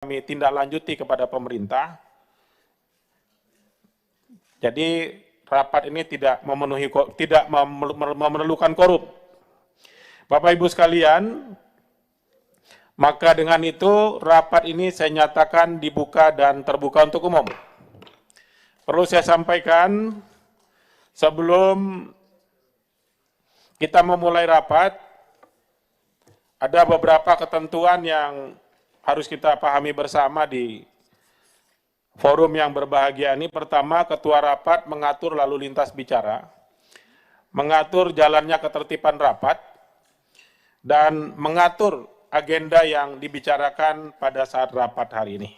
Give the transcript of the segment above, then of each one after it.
kami tindak lanjuti kepada pemerintah. Jadi rapat ini tidak memerlukan korup. Bapak Ibu sekalian, maka dengan itu rapat ini saya nyatakan dibuka dan terbuka untuk umum. Perlu saya sampaikan sebelum kita memulai rapat, ada beberapa ketentuan yang harus kita pahami bersama di forum yang berbahagia ini. Pertama, ketua rapat mengatur lalu lintas bicara, mengatur jalannya ketertiban rapat, dan mengatur agenda yang dibicarakan pada saat rapat hari ini.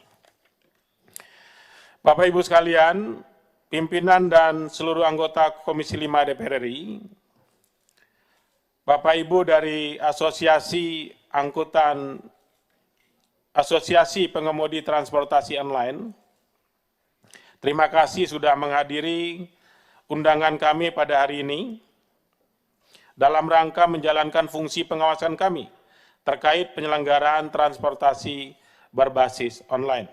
Bapak Ibu sekalian, pimpinan dan seluruh anggota Komisi 5 DPR RI, Bapak Ibu dari Asosiasi Pengemudi Transportasi Online, terima kasih sudah menghadiri undangan kami pada hari ini dalam rangka menjalankan fungsi pengawasan kami terkait penyelenggaraan transportasi berbasis online.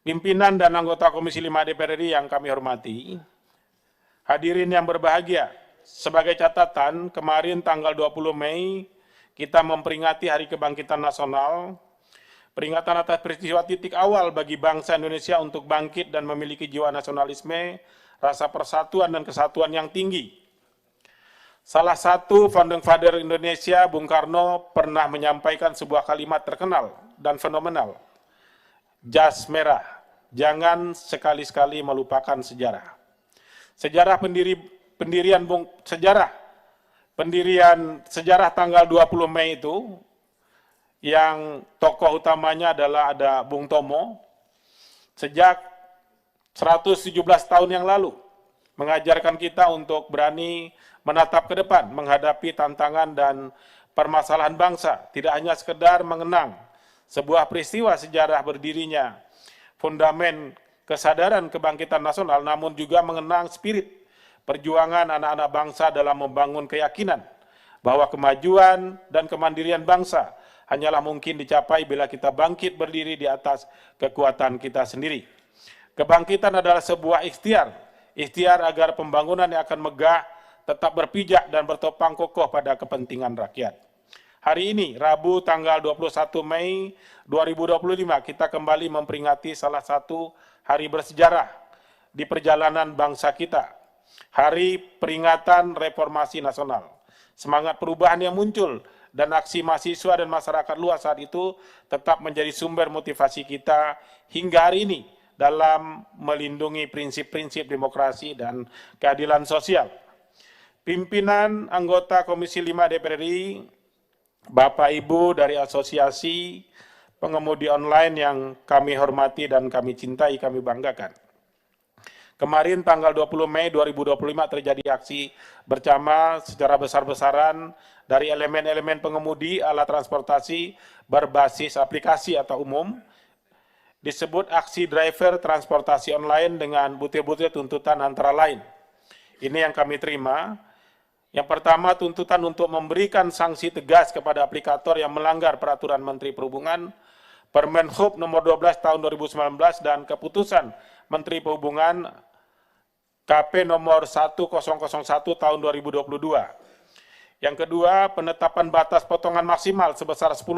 Pimpinan dan anggota Komisi 5 DPR RI yang kami hormati, hadirin yang berbahagia, sebagai catatan, kemarin tanggal 20 Mei kita memperingati Hari Kebangkitan Nasional, peringatan atas peristiwa titik awal bagi bangsa Indonesia untuk bangkit dan memiliki jiwa nasionalisme, rasa persatuan dan kesatuan yang tinggi. Salah satu founding father Indonesia, Bung Karno, pernah menyampaikan sebuah kalimat terkenal dan fenomenal. Jas merah, jangan sekali-sekali melupakan sejarah. Sejarah tanggal 20 Mei itu, yang tokoh utamanya adalah ada Bung Tomo, sejak 117 tahun yang lalu, mengajarkan kita untuk berani menatap ke depan, menghadapi tantangan dan permasalahan bangsa, tidak hanya sekedar mengenang sebuah peristiwa sejarah berdirinya fundamen kesadaran kebangkitan nasional, namun juga mengenang spirit perjuangan anak-anak bangsa dalam membangun keyakinan bahwa kemajuan dan kemandirian bangsa hanyalah mungkin dicapai bila kita bangkit berdiri di atas kekuatan kita sendiri. Kebangkitan adalah sebuah ikhtiar agar pembangunan yang akan megah tetap berpijak dan bertopang kokoh pada kepentingan rakyat. Hari ini, Rabu tanggal 21 Mei 2025, kita kembali memperingati salah satu hari bersejarah di perjalanan bangsa kita. Hari peringatan reformasi nasional. Semangat perubahan yang muncul dan aksi mahasiswa dan masyarakat luas saat itu tetap menjadi sumber motivasi kita hingga hari ini dalam melindungi prinsip-prinsip demokrasi dan keadilan sosial. Pimpinan anggota Komisi 5 DPR RI, Bapak Ibu dari Asosiasi Pengemudi Online yang kami hormati dan kami cintai, kami banggakan. Kemarin tanggal 20 Mei 2025 terjadi aksi bersama secara besar-besaran dari elemen-elemen pengemudi alat transportasi berbasis aplikasi atau umum, disebut aksi driver transportasi online dengan butir-butir tuntutan antara lain. Ini yang kami terima. Yang pertama, tuntutan untuk memberikan sanksi tegas kepada aplikator yang melanggar peraturan Menteri Perhubungan, Permen Hub nomor 12 tahun 2019 dan keputusan Menteri Perhubungan KP nomor 1001 tahun 2022. Yang kedua, penetapan batas potongan maksimal sebesar 10%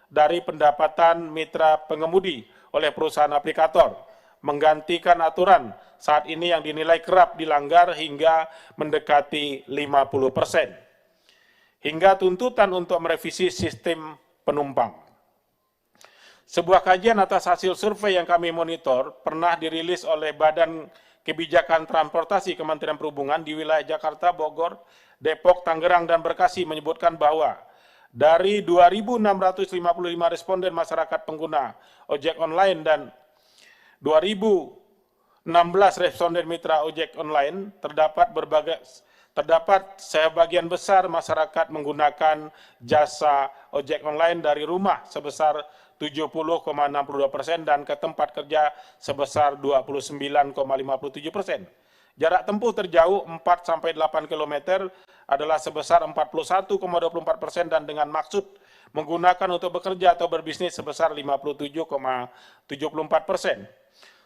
dari pendapatan mitra pengemudi oleh perusahaan aplikator, menggantikan aturan saat ini yang dinilai kerap dilanggar hingga mendekati 50%. Hingga tuntutan untuk merevisi sistem penumpang. Sebuah kajian atas hasil survei yang kami monitor pernah dirilis oleh Badan Kebijakan Transportasi Kementerian Perhubungan di wilayah Jakarta, Bogor, Depok, Tangerang, dan Bekasi menyebutkan bahwa dari 2.655 responden masyarakat pengguna ojek online dan 2.016 responden mitra ojek online, terdapat sebagian besar masyarakat menggunakan jasa ojek online dari rumah sebesar 70,62% dan ke tempat kerja sebesar 29,57%. Jarak tempuh terjauh 4-8 km adalah sebesar 41,24% dan dengan maksud menggunakan untuk bekerja atau berbisnis sebesar 57,74%.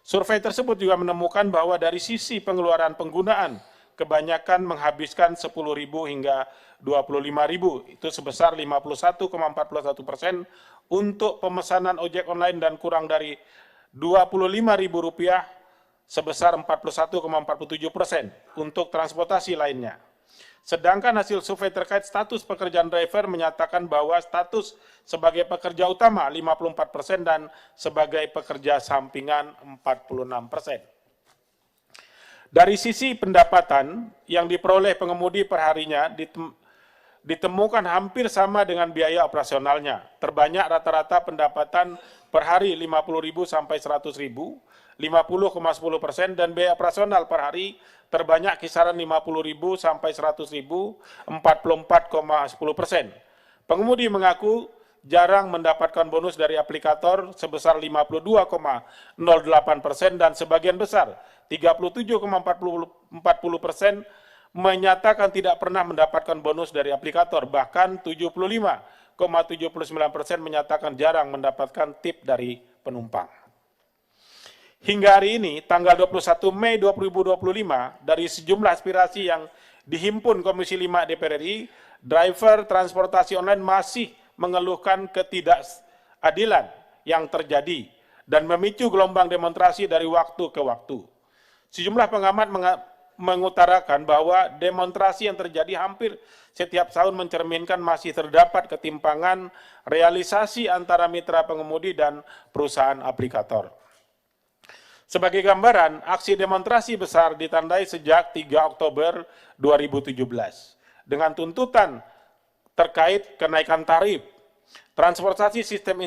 Survei tersebut juga menemukan bahwa dari sisi pengeluaran penggunaan, kebanyakan menghabiskan 10.000 hingga 25.000, itu sebesar 51,41%, untuk pemesanan ojek online dan kurang dari Rp25.000 sebesar 41,47% untuk transportasi lainnya. Sedangkan hasil survei terkait status pekerjaan driver menyatakan bahwa status sebagai pekerja utama 54% dan sebagai pekerja sampingan 46%. Dari sisi pendapatan yang diperoleh pengemudi per harinya ditemukan hampir sama dengan biaya operasionalnya. Terbanyak rata-rata pendapatan per hari 50.000 sampai 100.000, 50,10%, dan biaya operasional per hari terbanyak kisaran 50.000 sampai 100.000, 44,10%. Pengemudi mengaku jarang mendapatkan bonus dari aplikator sebesar 52,08%, dan sebagian besar 37,40% menyatakan tidak pernah mendapatkan bonus dari aplikator, bahkan 75,79% menyatakan jarang mendapatkan tip dari penumpang. Hingga hari ini, tanggal 21 Mei 2025, dari sejumlah aspirasi yang dihimpun Komisi 5 DPR RI, driver transportasi online masih mengeluhkan ketidakadilan yang terjadi dan memicu gelombang demonstrasi dari waktu ke waktu. Sejumlah pengamat mengutarakan bahwa demonstrasi yang terjadi hampir setiap tahun mencerminkan masih terdapat ketimpangan realisasi antara mitra pengemudi dan perusahaan aplikator. Sebagai gambaran, aksi demonstrasi besar ditandai sejak 3 Oktober 2017 dengan tuntutan terkait kenaikan tarif, transportasi sistem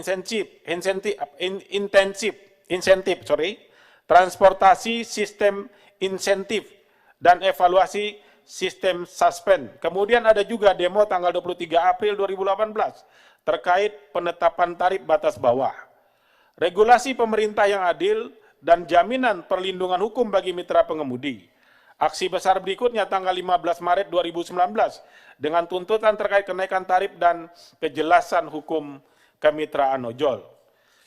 transportasi sistem insentif, dan evaluasi sistem suspend. Kemudian ada juga demo tanggal 23 April 2018 terkait penetapan tarif batas bawah. Regulasi pemerintah yang adil dan jaminan perlindungan hukum bagi mitra pengemudi. Aksi besar berikutnya tanggal 15 Maret 2019 dengan tuntutan terkait kenaikan tarif dan kejelasan hukum kemitraan ojol.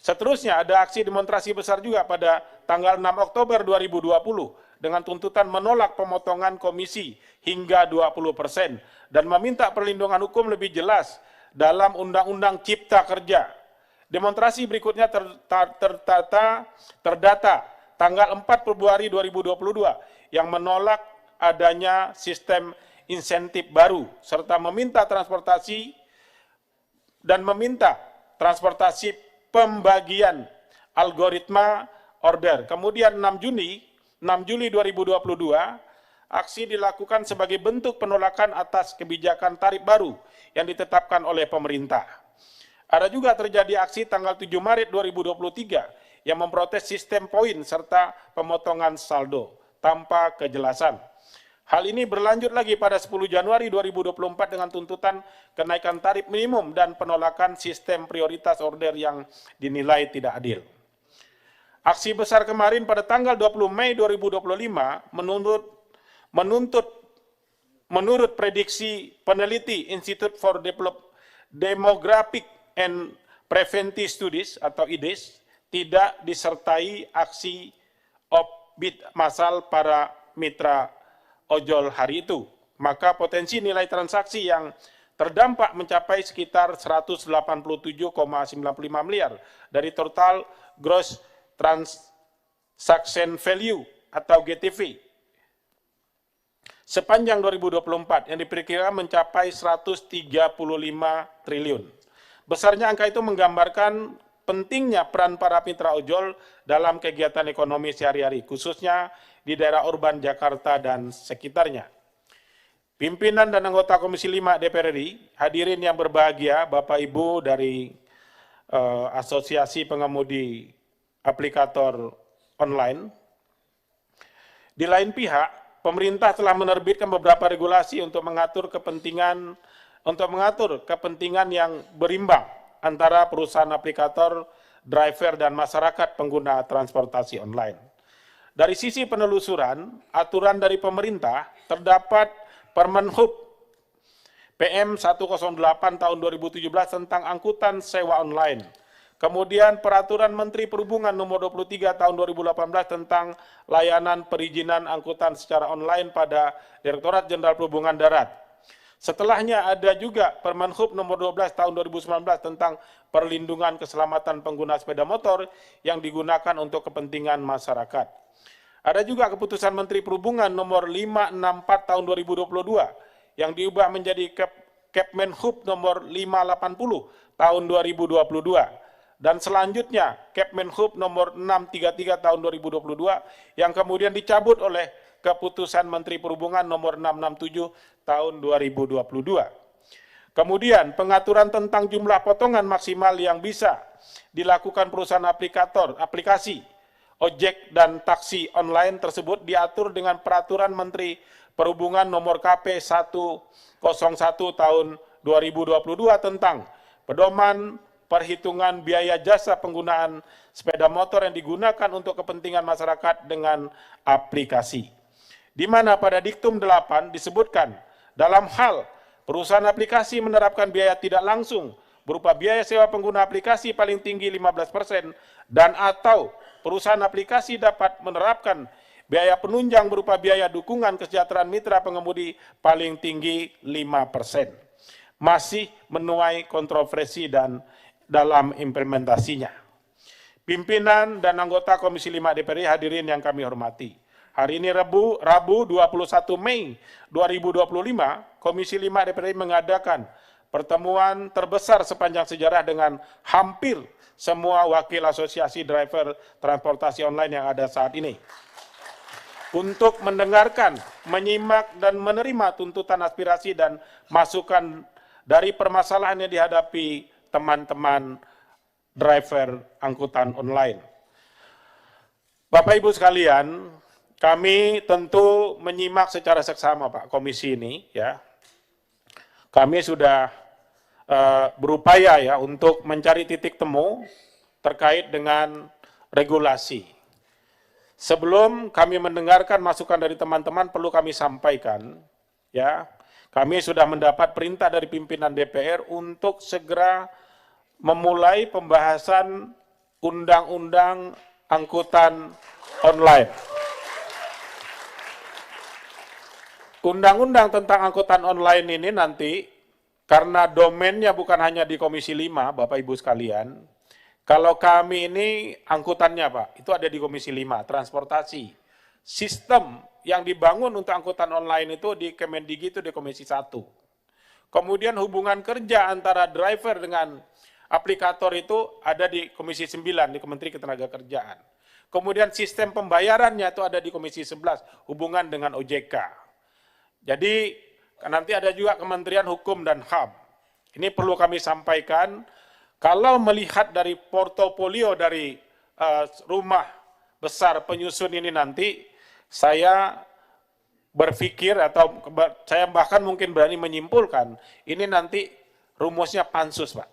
Seterusnya ada aksi demonstrasi besar juga pada tanggal 6 Oktober 2020 dengan tuntutan menolak pemotongan komisi hingga 20% dan meminta perlindungan hukum lebih jelas dalam Undang-Undang Cipta Kerja. Demonstrasi berikutnya terdata tanggal 4 Februari 2022 yang menolak adanya sistem insentif baru serta meminta transportasi pembagian algoritma order. Kemudian 6 Juli 2022 aksi dilakukan sebagai bentuk penolakan atas kebijakan tarif baru yang ditetapkan oleh pemerintah. Ada juga terjadi aksi tanggal 7 Maret 2023 yang memprotes sistem poin serta pemotongan saldo tanpa kejelasan. Hal ini berlanjut lagi pada 10 Januari 2024 dengan tuntutan kenaikan tarif minimum dan penolakan sistem prioritas order yang dinilai tidak adil. Aksi besar kemarin pada tanggal 20 Mei 2025 menurut prediksi peneliti Institute for Demographic and Preventive Studies atau IDES tidak disertai aksi offbid massal para mitra ojol hari itu, maka potensi nilai transaksi yang terdampak mencapai sekitar 187,95 miliar dari total gross transaction value atau GTV sepanjang 2024 yang diperkirakan mencapai 135 triliun. Besarnya angka itu menggambarkan pentingnya peran para mitra ojol dalam kegiatan ekonomi sehari-hari, khususnya di daerah urban Jakarta dan sekitarnya. Pimpinan dan anggota Komisi 5 DPR RI, hadirin yang berbahagia, Bapak Ibu dari Asosiasi Pengemudi Aplikator Online. Di lain pihak, pemerintah telah menerbitkan beberapa regulasi untuk mengatur kepentingan yang berimbang antara perusahaan aplikator, driver, dan masyarakat pengguna transportasi online. Dari sisi penelusuran, aturan dari pemerintah terdapat PM 108 tahun 2017 tentang angkutan sewa online. Kemudian Peraturan Menteri Perhubungan nomor 23 tahun 2018 tentang layanan perizinan angkutan secara online pada Direktorat Jenderal Perhubungan Darat. Setelahnya ada juga Permenhub nomor 12 tahun 2019 tentang perlindungan keselamatan pengguna sepeda motor yang digunakan untuk kepentingan masyarakat. Ada juga keputusan Menteri Perhubungan nomor 564 tahun 2022 yang diubah menjadi Kepmenhub nomor 580 tahun 2022. Dan selanjutnya Kepmenhub nomor 633 tahun 2022 yang kemudian dicabut oleh keputusan Menteri Perhubungan nomor 667 tahun 2022. Kemudian pengaturan tentang jumlah potongan maksimal yang bisa dilakukan perusahaan aplikasi, ojek dan taksi online tersebut diatur dengan Peraturan Menteri Perhubungan nomor KP 101 tahun 2022 tentang pedoman perhitungan biaya jasa penggunaan sepeda motor yang digunakan untuk kepentingan masyarakat dengan aplikasi. Di mana pada diktum 8 disebutkan dalam hal perusahaan aplikasi menerapkan biaya tidak langsung berupa biaya sewa pengguna aplikasi paling tinggi 15% dan atau perusahaan aplikasi dapat menerapkan biaya penunjang berupa biaya dukungan kesejahteraan mitra pengemudi paling tinggi 5%. Masih menuai kontroversi dan dalam implementasinya. Pimpinan dan anggota Komisi 5 DPR hadirin yang kami hormati. Hari ini Rabu 21 Mei 2025, Komisi 5 DPR mengadakan pertemuan terbesar sepanjang sejarah dengan hampir semua wakil asosiasi driver transportasi online yang ada saat ini. Untuk mendengarkan, menyimak, dan menerima tuntutan aspirasi dan masukan dari permasalahan yang dihadapi teman-teman driver angkutan online. Bapak Ibu sekalian, kami tentu menyimak secara seksama Pak Komisi ini ya. Kami sudah berupaya ya untuk mencari titik temu terkait dengan regulasi. Sebelum kami mendengarkan masukan dari teman-teman perlu kami sampaikan ya, kami sudah mendapat perintah dari pimpinan DPR untuk segera memulai pembahasan undang-undang angkutan online. Undang-undang tentang angkutan online ini nanti, karena domainnya bukan hanya di Komisi 5, Bapak Ibu sekalian, kalau kami ini angkutannya Pak, itu ada di Komisi 5, transportasi. Sistem yang dibangun untuk angkutan online itu di Kemendikbud itu di Komisi 1. Kemudian hubungan kerja antara driver dengan aplikator itu ada di Komisi 9, di Kementerian Ketenagakerjaan. Kemudian sistem pembayarannya itu ada di Komisi 11, hubungan dengan OJK. Jadi nanti ada juga Kementerian Hukum dan HAM. Ini perlu kami sampaikan, kalau melihat dari portofolio dari rumah besar penyusun ini nanti, saya berpikir atau saya bahkan mungkin berani menyimpulkan, ini nanti rumusnya pansus Pak.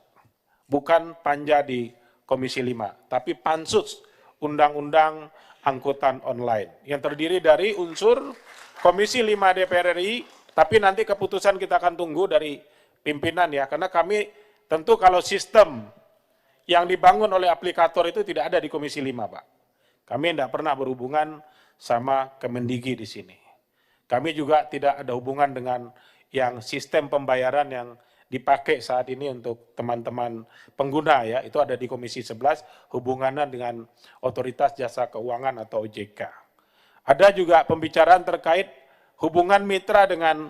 Bukan panja di Komisi 5, tapi pansus Undang-Undang Angkutan Online. Yang terdiri dari unsur Komisi 5 DPR RI, tapi nanti keputusan kita akan tunggu dari pimpinan ya, karena kami tentu kalau sistem yang dibangun oleh aplikator itu tidak ada di Komisi 5 Pak. Kami tidak pernah berhubungan sama Kemendikbud di sini. Kami juga tidak ada hubungan dengan yang sistem pembayaran yang dipakai saat ini untuk teman-teman pengguna ya, itu ada di Komisi 11 hubungannya dengan Otoritas Jasa Keuangan atau OJK. Ada juga pembicaraan terkait hubungan mitra dengan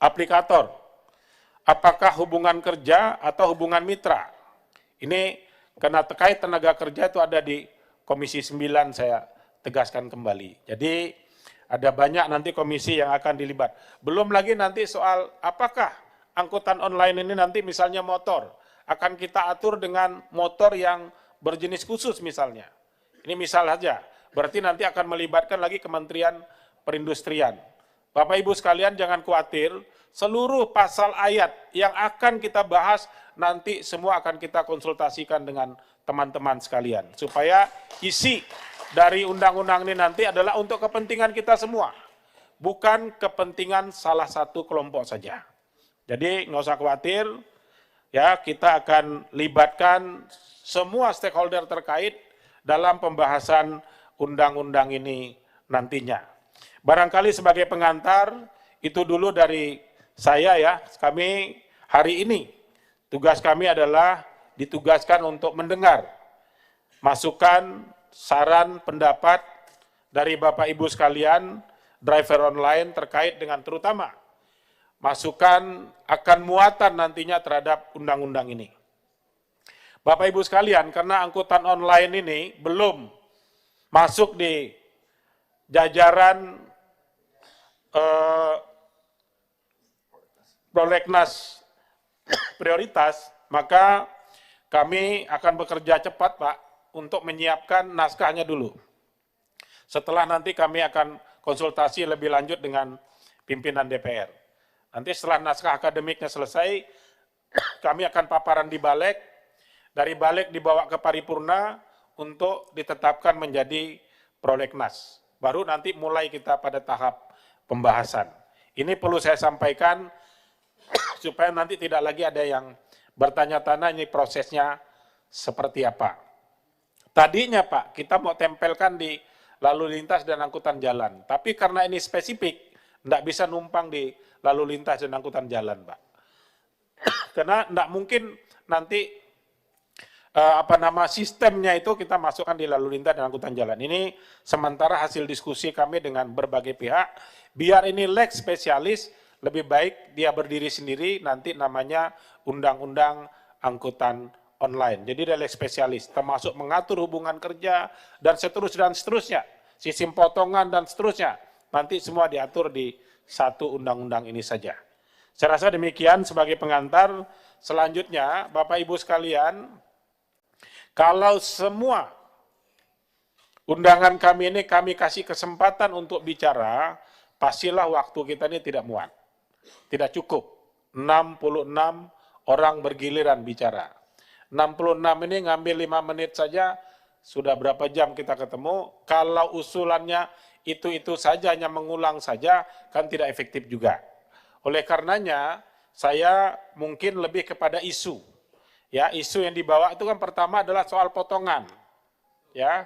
aplikator. Apakah hubungan kerja atau hubungan mitra? Ini karena terkait tenaga kerja itu ada di Komisi 9 saya tegaskan kembali. Jadi ada banyak nanti komisi yang akan dilibat. Belum lagi nanti soal apakah angkutan online ini nanti misalnya motor, akan kita atur dengan motor yang berjenis khusus misalnya. Ini misal saja, berarti nanti akan melibatkan lagi Kementerian Perindustrian. Bapak Ibu sekalian jangan khawatir, seluruh pasal ayat yang akan kita bahas nanti semua akan kita konsultasikan dengan teman-teman sekalian. Supaya isi dari undang-undang ini nanti adalah untuk kepentingan kita semua. Bukan kepentingan salah satu kelompok saja. Jadi nggak usah khawatir, ya kita akan libatkan semua stakeholder terkait dalam pembahasan undang-undang ini nantinya. Barangkali sebagai pengantar, itu dulu dari saya ya, kami hari ini, tugas kami adalah ditugaskan untuk mendengar masukan, saran, pendapat dari Bapak Ibu sekalian, driver online terkait dengan terutama masukan akan muatan nantinya terhadap undang-undang ini. Bapak Ibu sekalian, karena angkutan online ini belum masuk di jajaran prolegnas prioritas, maka kami akan bekerja cepat, Pak, untuk menyiapkan naskahnya dulu. Setelah nanti kami akan konsultasi lebih lanjut dengan pimpinan DPR. Nanti setelah naskah akademiknya selesai, kami akan paparan di Balek, dari Balek dibawa ke paripurna untuk ditetapkan menjadi prolegnas. Baru nanti mulai kita pada tahap pembahasan. Ini perlu saya sampaikan supaya nanti tidak lagi ada yang bertanya-tanya ini prosesnya seperti apa. Tadinya Pak, kita mau tempelkan di lalu lintas dan angkutan jalan. Tapi karena ini spesifik, tidak bisa numpang di lalu lintas dan angkutan jalan, Pak. Karena tidak mungkin nanti sistemnya itu kita masukkan di lalu lintas dan angkutan jalan. Ini sementara hasil diskusi kami dengan berbagai pihak. Biar ini leg spesialis, lebih baik dia berdiri sendiri, nanti namanya Undang-Undang Angkutan Online. Jadi dia leg spesialis, termasuk mengatur hubungan kerja, dan seterusnya. Sistem potongan dan seterusnya. Nanti semua diatur di satu undang-undang ini saja. Saya rasa demikian sebagai pengantar. Selanjutnya, Bapak Ibu sekalian, kalau semua undangan kami ini kami kasih kesempatan untuk bicara, pastilah waktu kita ini tidak muat. Tidak cukup. 66 orang bergiliran bicara. 66 ini ngambil 5 menit saja, sudah berapa jam kita ketemu. Kalau usulannya itu saja, hanya mengulang saja, kan tidak efektif juga. Oleh karenanya, saya mungkin lebih kepada isu. Ya, isu yang dibawa itu kan pertama adalah soal potongan. Ya.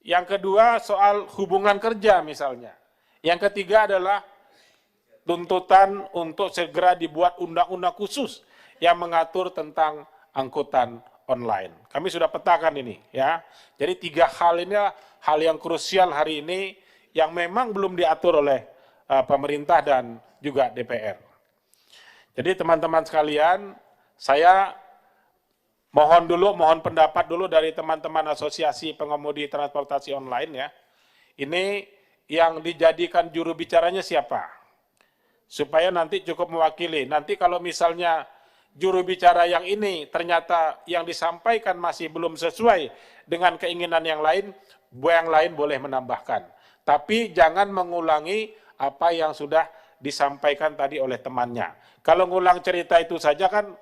Yang kedua soal hubungan kerja misalnya. Yang ketiga adalah tuntutan untuk segera dibuat undang-undang khusus yang mengatur tentang angkutan online. Kami sudah petakan ini ya. Jadi 3 hal ini hal yang krusial hari ini yang memang belum diatur oleh pemerintah dan juga DPR. Jadi teman-teman sekalian, saya mohon pendapat dulu dari teman-teman Asosiasi Pengemudi Transportasi Online ya. Ini yang dijadikan juru bicaranya siapa? Supaya nanti cukup mewakili. Nanti kalau misalnya juru bicara yang ini ternyata yang disampaikan masih belum sesuai dengan keinginan yang lain boleh menambahkan. Tapi jangan mengulangi apa yang sudah disampaikan tadi oleh temannya. Kalau ngulang cerita itu saja kan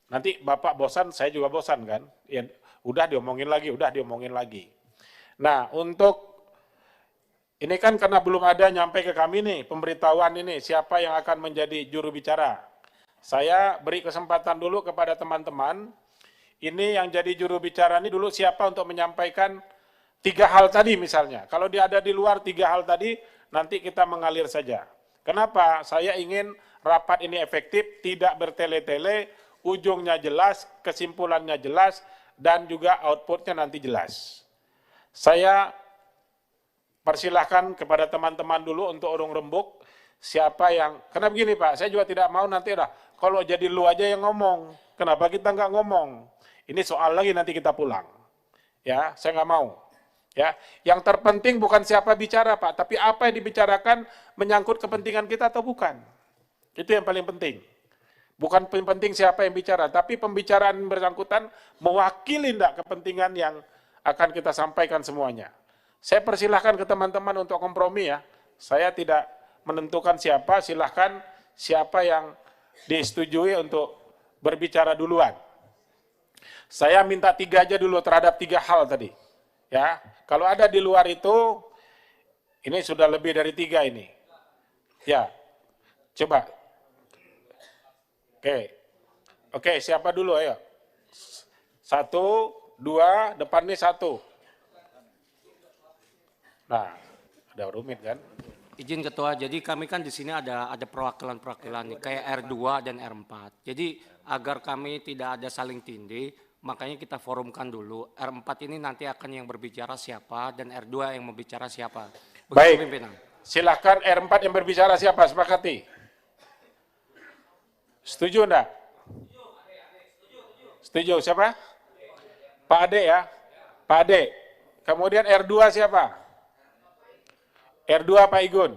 nanti Bapak bosan, saya juga bosan kan. Ya, udah diomongin lagi. Nah, untuk ini kan karena belum ada nyampe ke kami nih, pemberitahuan ini, siapa yang akan menjadi juru bicara. Saya beri kesempatan dulu kepada teman-teman, ini yang jadi juru bicara ini dulu siapa untuk menyampaikan 3 hal tadi misalnya. Kalau dia ada di luar 3 hal tadi, nanti kita mengalir saja. Kenapa? Saya ingin rapat ini efektif, tidak bertele-tele, ujungnya jelas, kesimpulannya jelas, dan juga outputnya nanti jelas. Saya persilahkan kepada teman-teman dulu untuk urung rembuk, siapa yang, karena begini Pak, saya juga tidak mau nanti kalau jadi lu aja yang ngomong, kenapa kita nggak ngomong? Ini soal lagi nanti kita pulang. Ya, saya nggak mau. Ya, yang terpenting bukan siapa bicara Pak, tapi apa yang dibicarakan menyangkut kepentingan kita atau bukan. Itu yang paling penting. Bukan penting siapa yang bicara, tapi pembicaraan bersangkutan mewakili enggak kepentingan yang akan kita sampaikan semuanya. Saya persilahkan ke teman-teman untuk kompromi ya. Saya tidak menentukan siapa, silahkan siapa yang disetujui untuk berbicara duluan. Saya minta 3 aja dulu terhadap 3 hal tadi. Ya, kalau ada di luar itu, ini sudah lebih dari 3 ini. Ya, coba. Oke, siapa dulu ayo? 1, 2, depan nih 1. Nah, ada rumit kan? Izin Ketua, jadi kami kan di sini ada perwakilan-perwakilan nih, kayak R2 dan R4. Jadi agar kami tidak ada saling tindih, makanya kita forumkan dulu. R4 ini nanti akan yang berbicara siapa dan R2 yang membicara siapa. Begitu, Baik, pimpinan. silakan R4 yang berbicara siapa? Sepakati. Setuju enggak? Setuju, siapa? Pak Ade ya? Pak Ade. Kemudian R2 siapa? R2 Pak Igun.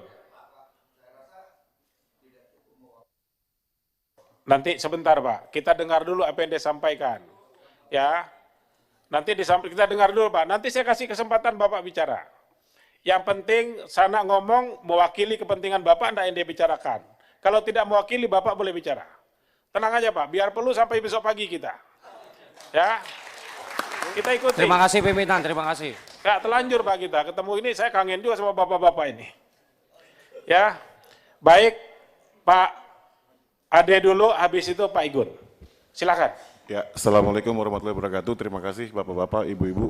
Nanti sebentar Pak, kita dengar dulu apa yang dia sampaikan. Ya, nanti kita dengar dulu Pak, nanti saya kasih kesempatan Bapak bicara. Yang penting sana ngomong mewakili kepentingan Bapak, enggak yang dia bicarakan. Kalau tidak mewakili Bapak boleh bicara. Tenang aja Pak, biar perlu sampai besok pagi kita. Ya, kita ikuti. Terima kasih pimpinan, terima kasih. Ya, telanjur Pak kita, ketemu ini saya kangen juga sama Bapak-Bapak ini. Ya, baik Pak Ade dulu, habis itu Pak Igun. Silakan. Ya, Assalamualaikum warahmatullahi wabarakatuh. Terima kasih Bapak-Bapak, Ibu-Ibu.